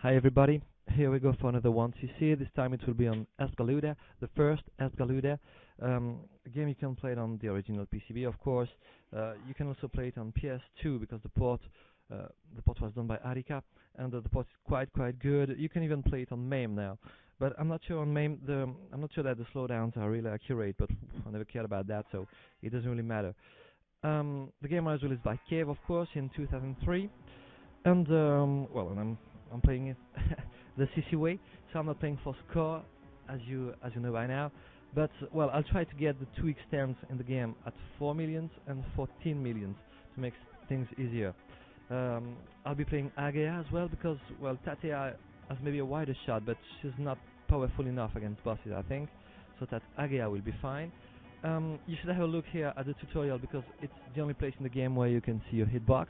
Hi everybody, here we go for another 1-sissy. This time it will be on EspGaluda, the first EspGaluda. A game you can play it on the original PCB, of course. You can also play it on PS2 because the port was done by Hydeux, and the port is quite good. You can even play it on MAME now, but I'm not sure on MAME. I'm not sure that the slowdowns are really accurate, but I never cared about that, so it doesn't really matter. The game was released by Cave, of course, in 2003, and and I'm playing it the CC way, so I'm not playing for score, as you know by now. But well, I'll try to get the two extents in the game at 4 millions and 14 millions to make things easier. I'll be playing Hydeux as well because well, Tatea has maybe a wider shot, but she's not powerful enough against bosses, I think. So that Hydeux will be fine. You should have a look here at the tutorial because it's the only place in the game where you can see your hitbox.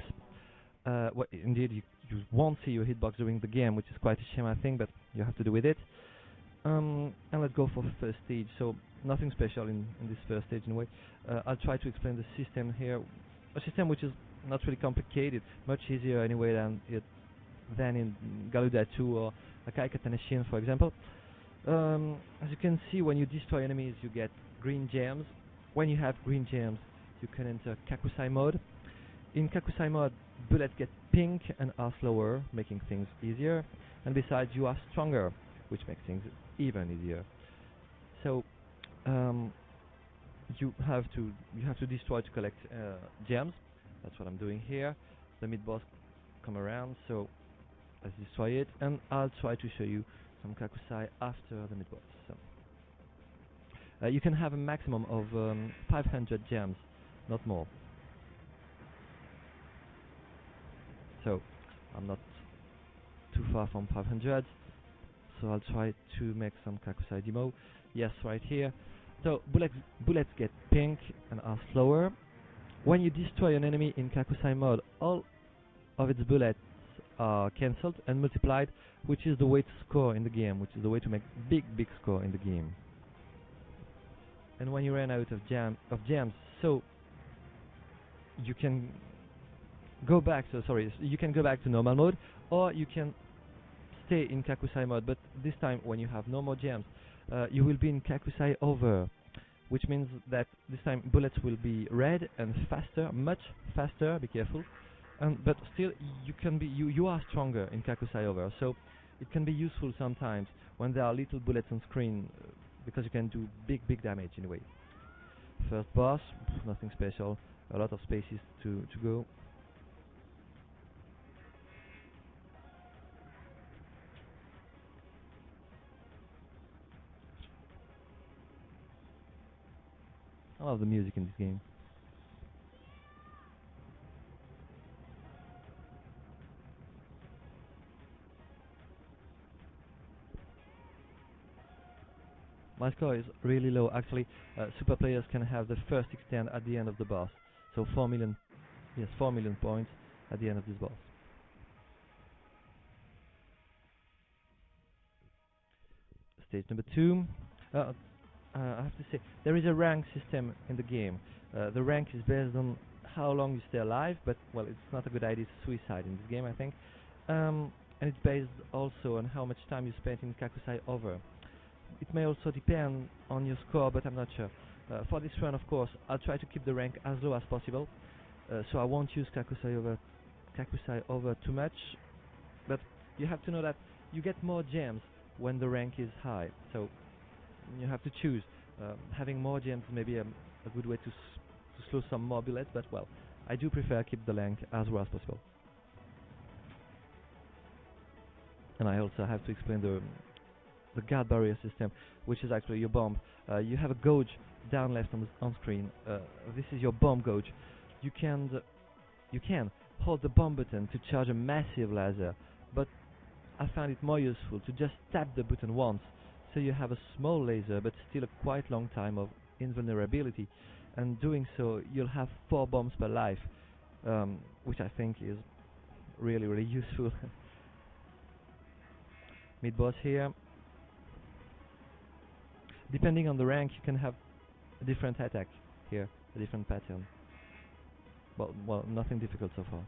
Well, indeed, you won't see your hitbox during the game, which is quite a shame, I think, but you have to do with it. And let's go for the first stage. So nothing special in this first stage in a way. I'll try to explain the system here, a system which is not really complicated, much easier anyway than in Galuda 2 or Taneshin, for example. As you can see, when you destroy enemies, you get green gems. When you have green gems, you can enter Kakusai mode. In Kakusai mode, bullets get pink and are slower, making things easier, and besides you are stronger, which makes things even easier. So you have to destroy to collect gems. That's what I'm doing here. The mid-boss come around, so let's destroy it, and I'll try to show you some Kakusai after the mid-boss. So you can have a maximum of 500 gems, not more. So I'm not too far from 500, so I'll try to make some Kakusai demo. Yes, right here. So bullets get pink and are slower. When you destroy an enemy in Kakusai mode, all of its bullets are cancelled and multiplied, which is the way to score in the game, which is the way to make big score in the game. And when you run out of gems, so you can go back. You can go back to normal mode, or you can stay in Kakusai mode. But this time, when you have no more gems, you will be in Kakusai over, which means that this time bullets will be red and faster, much faster. Be careful, but still you are stronger in Kakusai over. So it can be useful sometimes when there are little bullets on screen, because you can do big damage in a way. First boss, nothing special. A lot of spaces to go. I love the music in this game. My score is really low. Actually, super players can have the first extend at the end of the boss. So 4 million points at the end of this boss. Stage number 2. I have to say, there is a rank system in the game. The rank is based on how long you stay alive, but well, it's not a good idea to suicide in this game, I think. And it's based also on how much time you spent in Kakusai over. It may also depend on your score, but I'm not sure. For this run, of course, I'll try to keep the rank as low as possible, so I won't use Kakusai over too much. But you have to know that you get more gems when the rank is high, so you have to choose. Having more gems may be a good way to slow some more bullets, but well, I do prefer keep the rank as low as possible. And I also have to explain the guard barrier system, which is actually your bomb. You have a gauge down left on screen. This is your bomb gauge. You can hold the bomb button to charge a massive laser, but I found it more useful to just tap the button once, so you have a small laser but still a quite long time of invulnerability, and doing so you'll have 4 bombs per life, which I think is really useful. Mid-boss here. Depending on the rank, you can have a different attack here, a different pattern. Well, nothing difficult so far.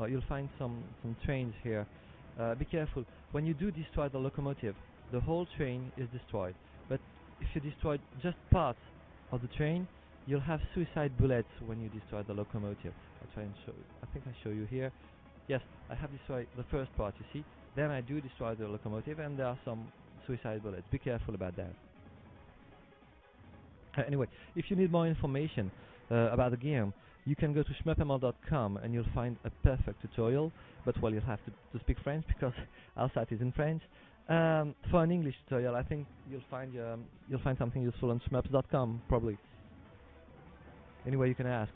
you'll find some trains here. Be careful. When you do destroy the locomotive, the whole train is destroyed. But if you destroy just parts of the train, you'll have suicide bullets when you destroy the locomotive. I'll try and show you. I think I show you here. Yes, I have destroyed the first part, you see. Then I do destroy the locomotive, and there are some suicide bullets. Be careful about that. Anyway, if you need more information about the game, you can go to shmuppml.com and you'll find a perfect tutorial. But well, you'll have to speak French because our site is in French. For an English tutorial, I think you'll find something useful on shmups.com probably. Anyway, you can ask.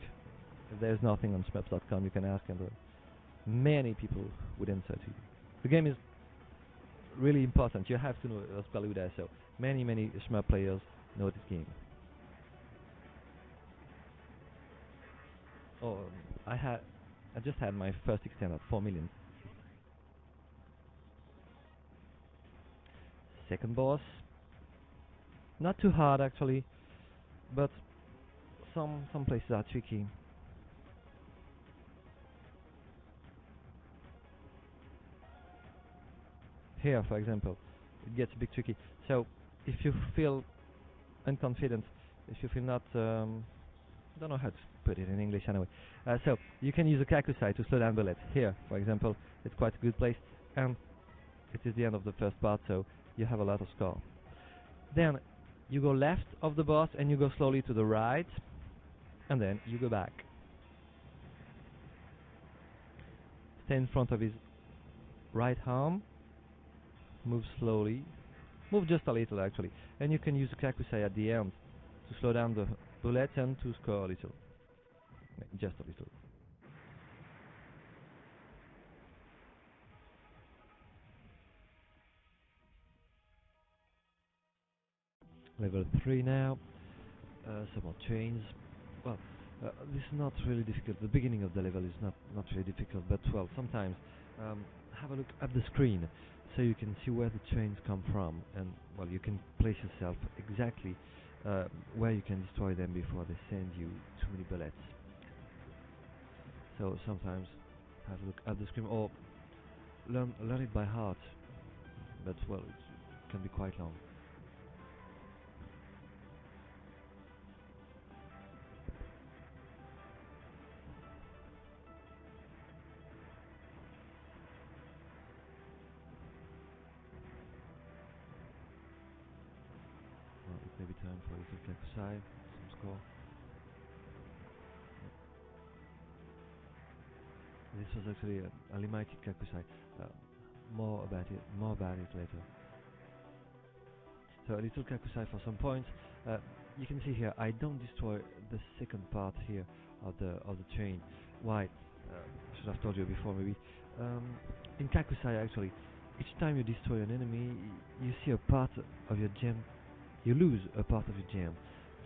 If there's nothing on shmups.com, you can ask, and many people would answer to you. The game is really important. You have to know EspGaluda, so many shmup players know this game. Oh, I just had my first extend at 4 million. Second boss, not too hard actually, but some places are tricky. Here, for example, it gets a bit tricky. So, if you feel unconfident, if you feel not, don't know how to put it in English anyway. So, you can use a kakusai to slow down bullets. Here, for example, it's quite a good place, and it is the end of the first part, so you have a lot of score. Then, you go left of the boss, and you go slowly to the right, and then you go back. Stay in front of his right arm. Move slowly. Move just a little actually. And you can use the kakusai at the end to slow down the bullets and to score a little. Just a little. Level 3 now. Some more trains. Well, this is not really difficult. The beginning of the level is not really difficult, but well, sometimes have a look at the screen so you can see where the trains come from, and well, you can place yourself exactly where you can destroy them before they send you too many bullets. So sometimes have a look at the screen, or learn it by heart, but well, it can be quite long. It may be time for a little kakusai, some score. This was actually a limited kakusai. More about it later. So a little kakusai for some points. You can see here I don't destroy the second part here of the train. Why? Should have told you before maybe. In kakusai actually, each time you destroy an enemy, you see a part of your gem. You lose a part of your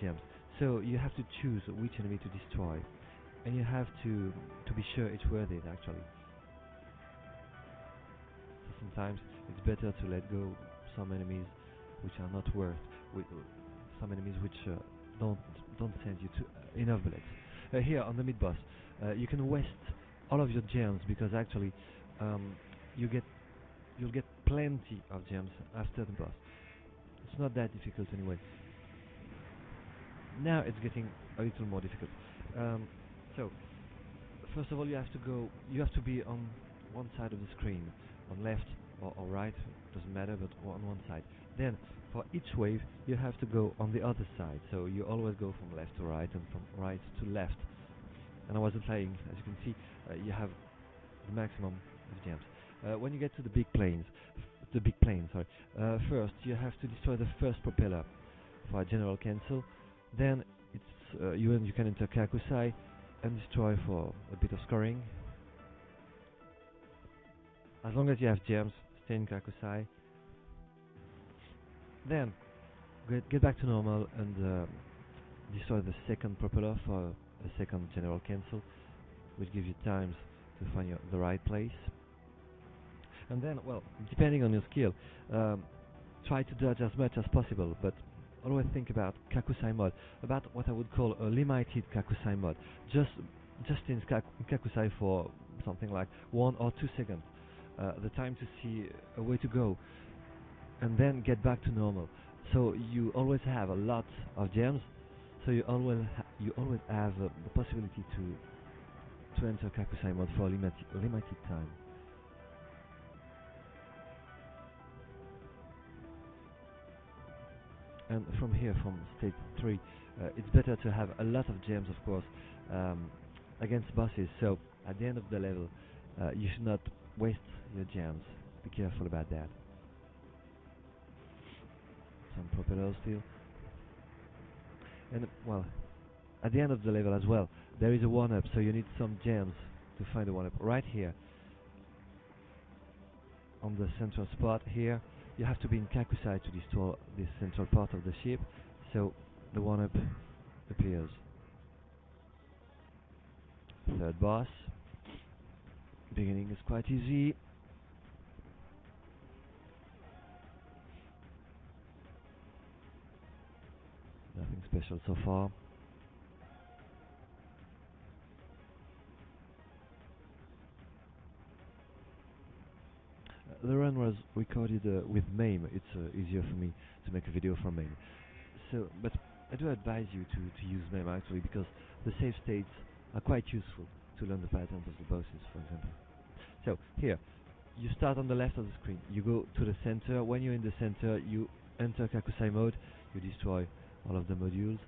gems. So you have to choose which enemy to destroy, and you have to be sure it's worth it actually. So sometimes it's better to let go some enemies which are not worth, some enemies which don't send you to enough bullets. Here on the mid boss, you can waste all of your gems because actually you'll get plenty of gems after the boss. It's not that difficult anyway. Now it's getting a little more difficult. So first of all, you have to be on one side of the screen, on left or right, doesn't matter, but on one side. Then for each wave, you have to go on the other side. So you always go from left to right and from right to left. And I wasn't lying, as you can see, you have the maximum of gems. When you get to the big plane, first you have to destroy the first propeller for a general cancel. Then it's you can enter kakusai and destroy for a bit of scoring. As long as you have gems, stay in kakusai. Then get back to normal and destroy the second propeller for a second general cancel, which gives you times to find the right place. And then, well, depending on your skill, try to dodge as much as possible, but always think about kakusai mode, about what I would call a limited kakusai mode. Just in kakusai for something like 1 or 2 seconds, the time to see a way to go, and then get back to normal. So you always have a lot of gems. So you always have the possibility to enter Kakusai mode for a limited time. And from here, from stage 3, it's better to have a lot of gems, of course, against bosses. So at the end of the level, you should not waste your gems. Be careful about that. Some propellers still. And well, at the end of the level as well, there is a 1-up, so you need some gems to find a 1-up. Right here, on the central spot here, you have to be in Kakusai to destroy this central part of the ship, so the 1-up appears. Third boss. Beginning is quite easy. Nothing special so far. The run was recorded with MAME. It's easier for me to make a video from MAME. So, but I do advise you to use MAME actually, because the save states are quite useful to learn the patterns of the bosses, for example. So here, you start on the left of the screen. You go to the center. When you're in the center, you enter Kakusai mode. You destroy all of the modules.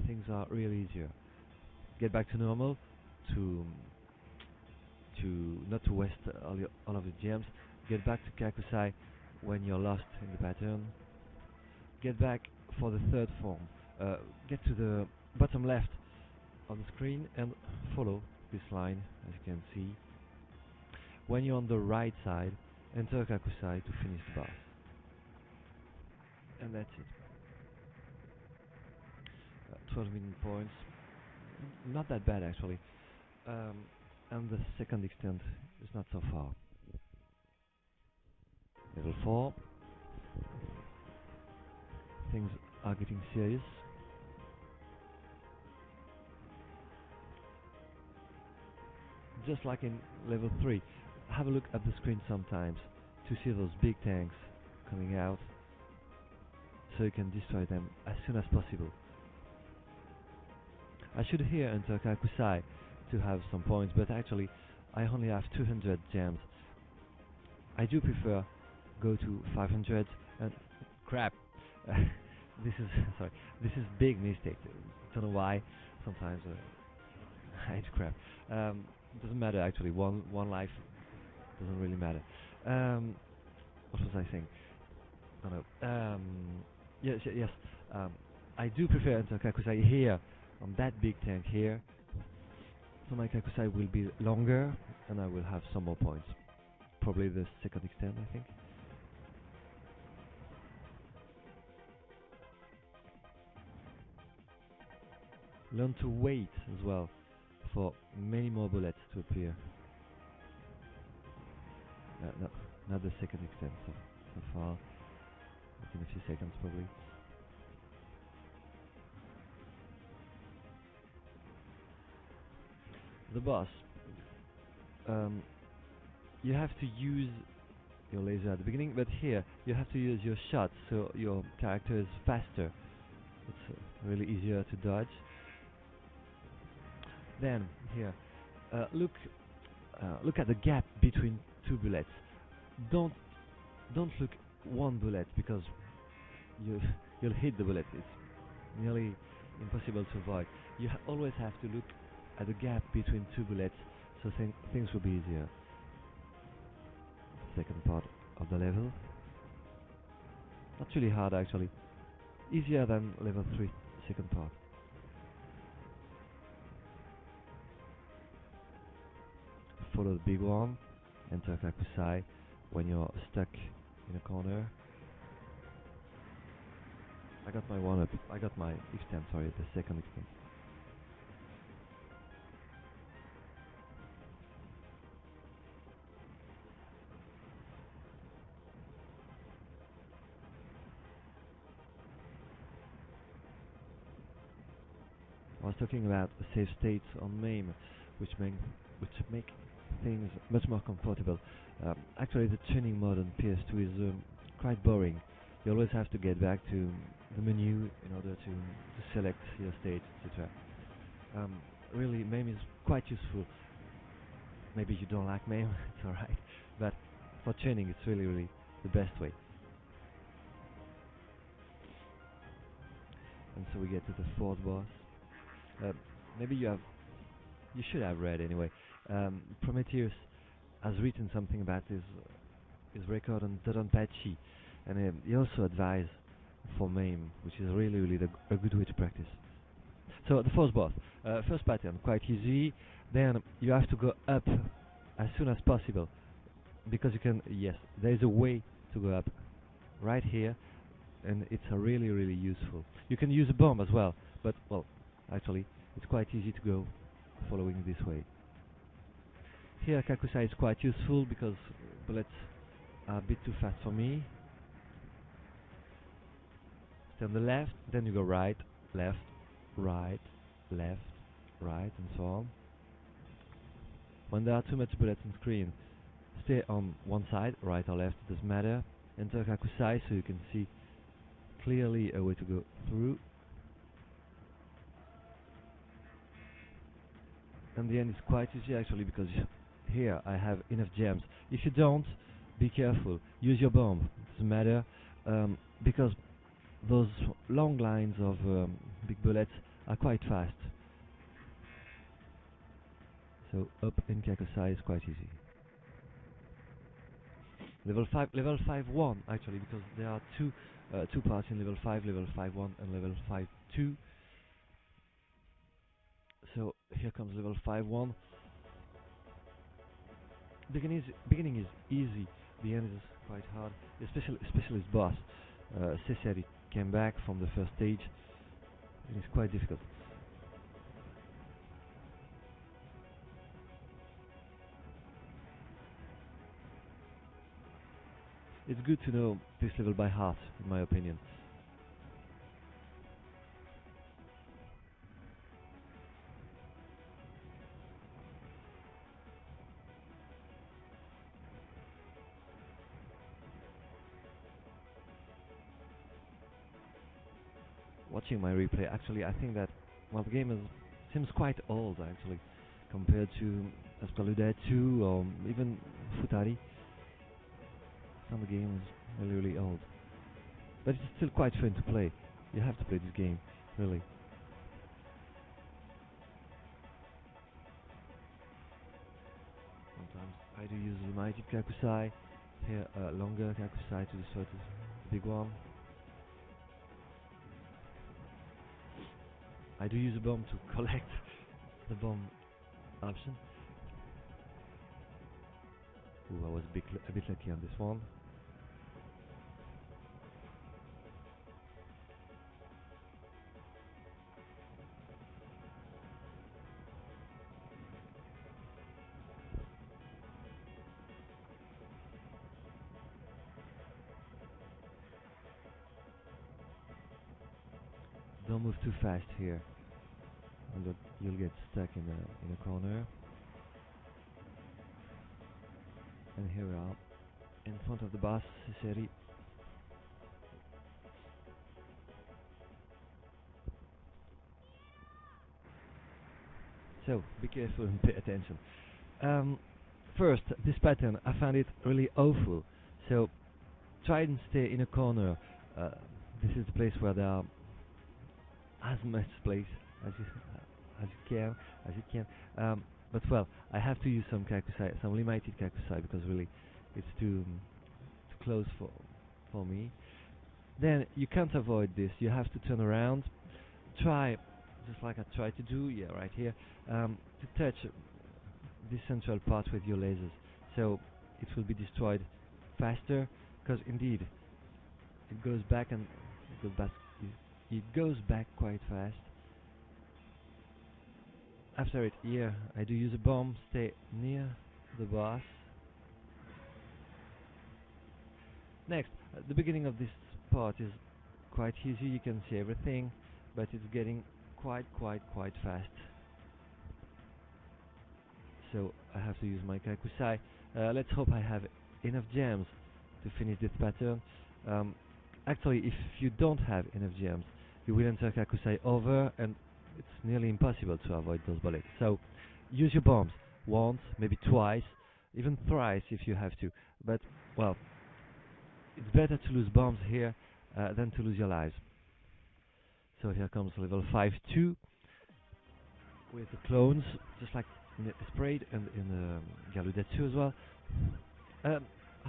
Things are really easier. Get back to normal to not to waste all of the gems. Get back to Kakusai when you're lost in the pattern. Get back for the third form. Get to the bottom left on the screen and follow this line, as you can see. When you're on the right side, enter Kakusai to finish the boss. And that's it. 12 million points. Not that bad actually. And the second extent is not so far. Level 4. Things are getting serious. Just like in level 3, have a look at the screen sometimes to see those big tanks coming out, so you can destroy them as soon as possible. I should here enter Kakusai to have some points, but actually I only have 200 gems. I do prefer go to 500 and crap. This is big mistake. Don't know why. Sometimes I do crap. Doesn't matter actually. One life doesn't really matter. What was I saying? I don't know. Yes. I do prefer enter Kakusai here on that big tank here. So my Kakusai will be longer, and I will have some more points. Probably the second extent, I think. Learn to wait as well for many more bullets to appear. No, not the second extent so far. In a few seconds probably. The boss. You have to use your laser at the beginning, but here you have to use your shots, so your character is faster. It's really easier to dodge. Then here, look at the gap between two bullets. Don't look one bullet, because you'll hit the bullet. It's nearly impossible to avoid. You always have to look at the gap between two bullets, so things will be easier. Second part of the level. Not really hard actually. Easier than level 3, second part. Follow the big one. Enter Kakusai when you're stuck in a corner. I got my 1-up. I got my extent, sorry, the second extent. I was talking about save states on MAME, which which make things much more comfortable. Actually, the tuning mode on PS2 is quite boring. You always have to get back to the menu in order to select your stage, etc. Really, MAME is quite useful. Maybe you don't like MAME, it's alright, but for tuning it's really the best way. And so we get to the fourth boss. Maybe you should have read anyway. Prometheus has written something about his record on Dodonpachi, and he also advised for MAME, which is really a good way to practice. So the fourth boss, first pattern, quite easy. Then you have to go up as soon as possible, because you can. Yes, there is a way to go up, right here, and it's really useful. You can use a bomb as well, but well, actually, it's quite easy to go following this way. Here, Kakusai is quite useful because bullets are a bit too fast for me. Stay on the left, then you go right, left, right, left, right, and so on. When there are too much bullets on screen, stay on one side, right or left, it doesn't matter. Enter Kakusai so you can see clearly a way to go through. And the end is quite easy actually, because here I have enough gems. If you don't, be careful. Use your bomb. It doesn't matter, because those long lines of big bullets are quite fast. So up in Kakusai is quite easy. Level 5-1 actually, because there are two parts in level 5, level 5-1 and level 5-2. So here comes level 5-1. Beginning is easy, the end is quite hard, especially this boss. Cesari came back from the first stage, and it's quite difficult. It's good to know this level by heart, in my opinion. Watching my replay, actually, I think that the game seems quite old, actually, compared to EspGaluda 2 or even Futari. Some of the game is really old, but it's still quite fun to play. You have to play this game, really. Sometimes I do use limited Kakusai, here longer Kakusai to destroy the big one. I do use a bomb to collect the bomb option. Ooh, I was a bit lucky on this one. Don't move too fast here, you'll get stuck in a corner. And here we are, in front of the boss, Cesari. So, be careful and pay attention. First, this pattern, I found it really awful. So, try and stay in a corner. This is the place where there are as much space as you can. But well, I have to use some Kakusai, some limited Kakusai, because really it's too close for me. Then you can't avoid this. You have to turn around. Try, just like I tried to do, yeah, right here, to touch this central part with your lasers, so it will be destroyed faster. Because indeed, it goes back it goes back quite fast. After it, here I do use a bomb. Stay near the boss. Next, the beginning of this part is quite easy. You can see everything, but it's getting quite fast. so I have to use my Kakusai. Let's hope I have enough gems to finish this pattern. Um, Actually, if you don't have enough gems, you will enter Kakusai over, and it's nearly impossible to avoid those bullets. So use your bombs once, maybe twice, even thrice if you have to. But, well, it's better to lose bombs here than to lose your lives. So here comes level 5-2 with the clones, just like in Sprayed and in Galuda 2 as well. I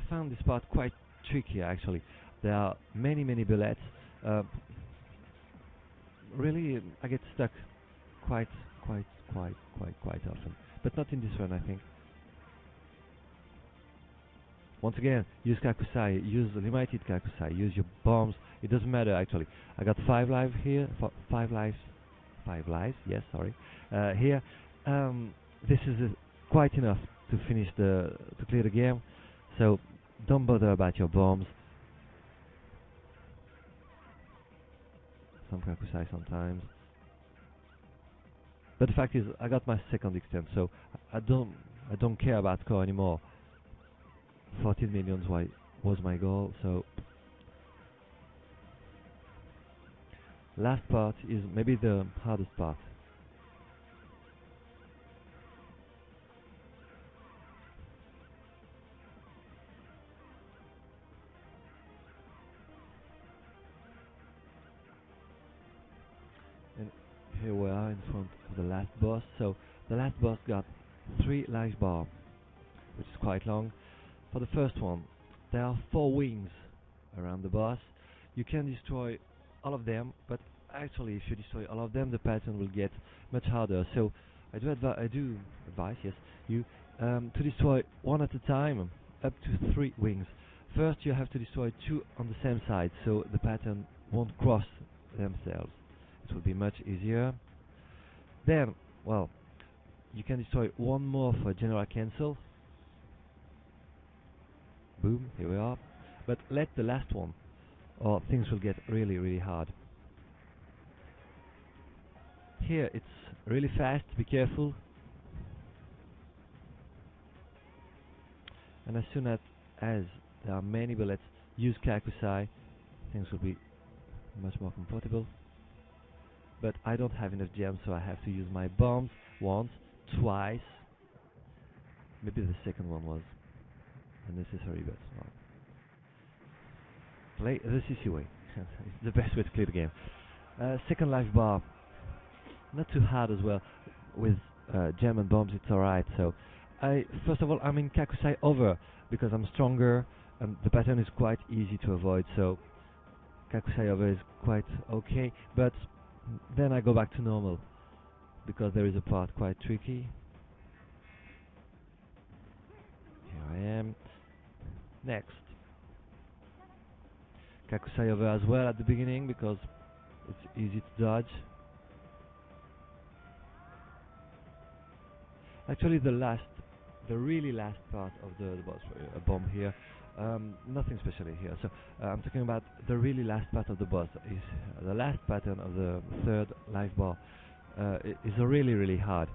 found this part quite tricky actually. There are many bullets. Really, I get stuck quite often, but not in this one, I think. Once again, use Kakusai, use limited Kakusai, use your bombs. It doesn't matter actually. I got 5 lives here, 5 lives. Yes, sorry. Here, this is quite enough to finish to clear the game. So don't bother about your bombs. Some Kakusai sometimes. But the fact is, I got my second extent, so I don't care about score anymore. 14 millions was my goal, so last part is maybe the hardest part. And here we are in front of the last boss. So the last boss got 3 life bar, which is quite long. For the first one, there are 4 wings around the boss. You can destroy all of them, but actually if you destroy all of them, the pattern will get much harder. So I do advise, yes, you to destroy 1 at a time, up to 3 wings. First you have to destroy 2 on the same side, so the pattern won't cross themselves. It will be much easier. Then, well, you can destroy 1 more for general cancel. Boom, here we are. But let the last one, or things will get really hard. Here it's really fast, be careful. And as soon as there are many bullets, use Kakusai, things will be much more comfortable. But I don't have enough gems, so I have to use my bombs once, twice. Maybe the second one was unnecessary, but well. Play the CC way. It's the best way to play the game. Second life bar, not too hard as well. With gem and bombs, it's alright. So, first of all, I'm in Kakusai over because I'm stronger, and the pattern is quite easy to avoid. So, Kakusai over is quite okay. But then I go back to normal because there is a part quite tricky. Here I am. Next. Kakusai over as well at the beginning because it's easy to dodge. Actually, the really last part of the boss, a bomb here, nothing special here. So I'm talking about the really last part of the boss. Is the last pattern of the 3rd life bar is really hard.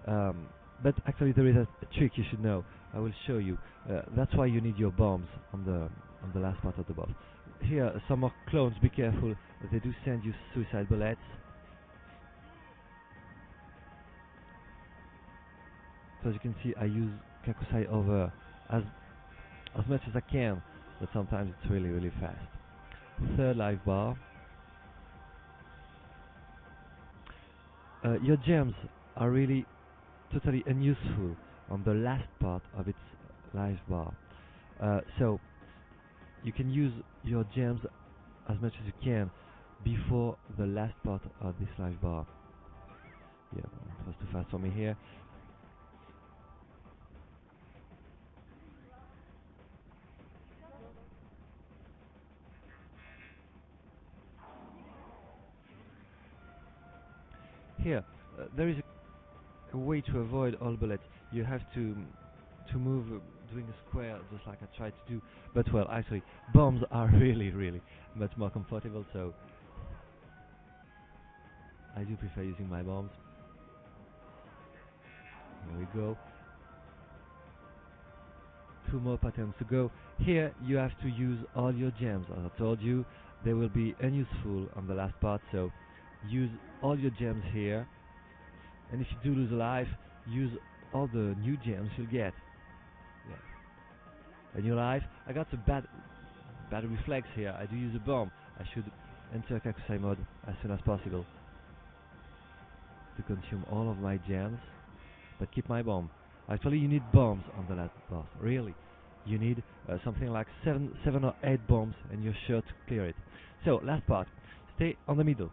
But actually, there is a trick you should know. I will show you. That's why you need your bombs on the last part of the boss. Here, some more clones. Be careful. They do send you suicide bullets. So as you can see, I use Kakusai over as much as I can, but sometimes it's really fast. 3rd life bar. Your gems are really totally unuseful on the last part of its life bar. So you can use your gems as much as you can before the last part of this life bar. Yeah, it was too fast for me here. Here, there is a way to avoid all bullets. You have to move doing a square, just like I tried to do. But well, actually, bombs are really much more comfortable. So I do prefer using my bombs. Here we go. 2 more patterns to go. Here you have to use all your gems. As I told you, they will be unuseful on the last part, so use all your gems here. And if you do lose a life, use all the new gems you'll get. Yeah. A new life. I got a bad reflex here. I do use a bomb. I should enter Kakusai mode as soon as possible to consume all of my gems, but keep my bomb. Actually, you need bombs on the last boss. Really, you need something like 7 or 8 bombs, and you're sure to clear it. So, last part. Stay on the middle.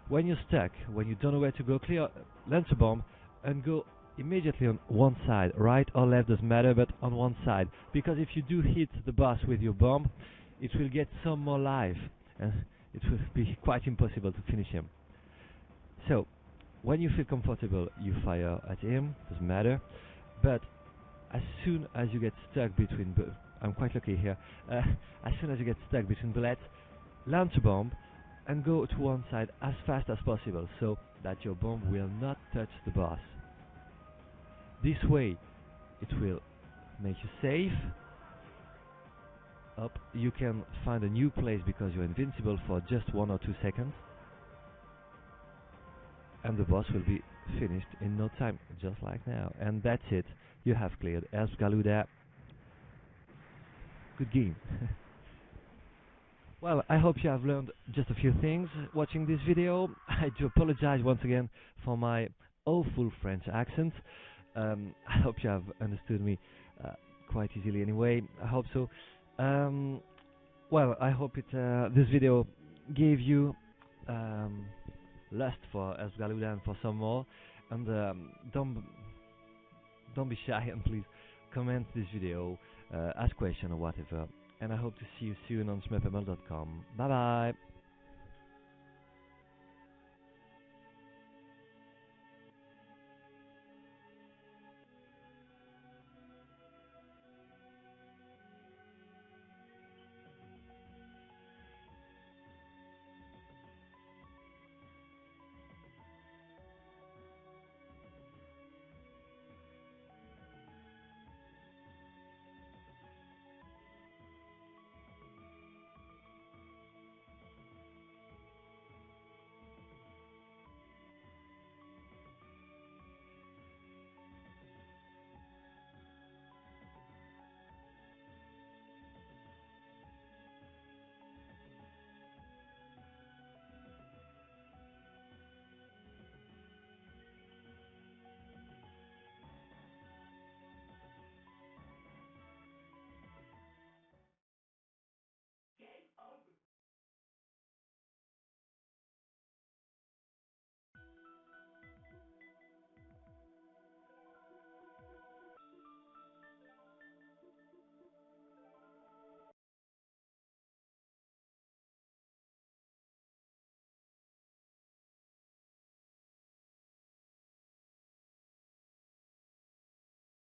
When you're stuck, when you don't know where to go, launch a bomb and go immediately on one side. Right or left doesn't matter, but on one side. Because if you do hit the boss with your bomb, it will get some more life, and it will be quite impossible to finish him. So, when you feel comfortable, you fire at him, doesn't matter. But as soon as you get stuck between, I'm quite lucky here. As soon as you get stuck between bullets, launch a bomb and go to one side as fast as possible, so that your bomb will not touch the boss. This way, it will make you safe. Up, you can find a new place because you're invincible for just 1 or 2 seconds. And the boss will be finished in no time, just like now. And that's it. You have cleared EspGaluda. Good game. Well, I hope you have learned just a few things watching this video. I do apologize once again for my awful French accent. I hope you have understood me quite easily anyway. I hope so. Well, I hope this video gave you lust for EspGaluda and for some more. And don't be shy, and please comment this video, ask question or whatever. And I hope to see you soon on shmuppml.com. Bye bye.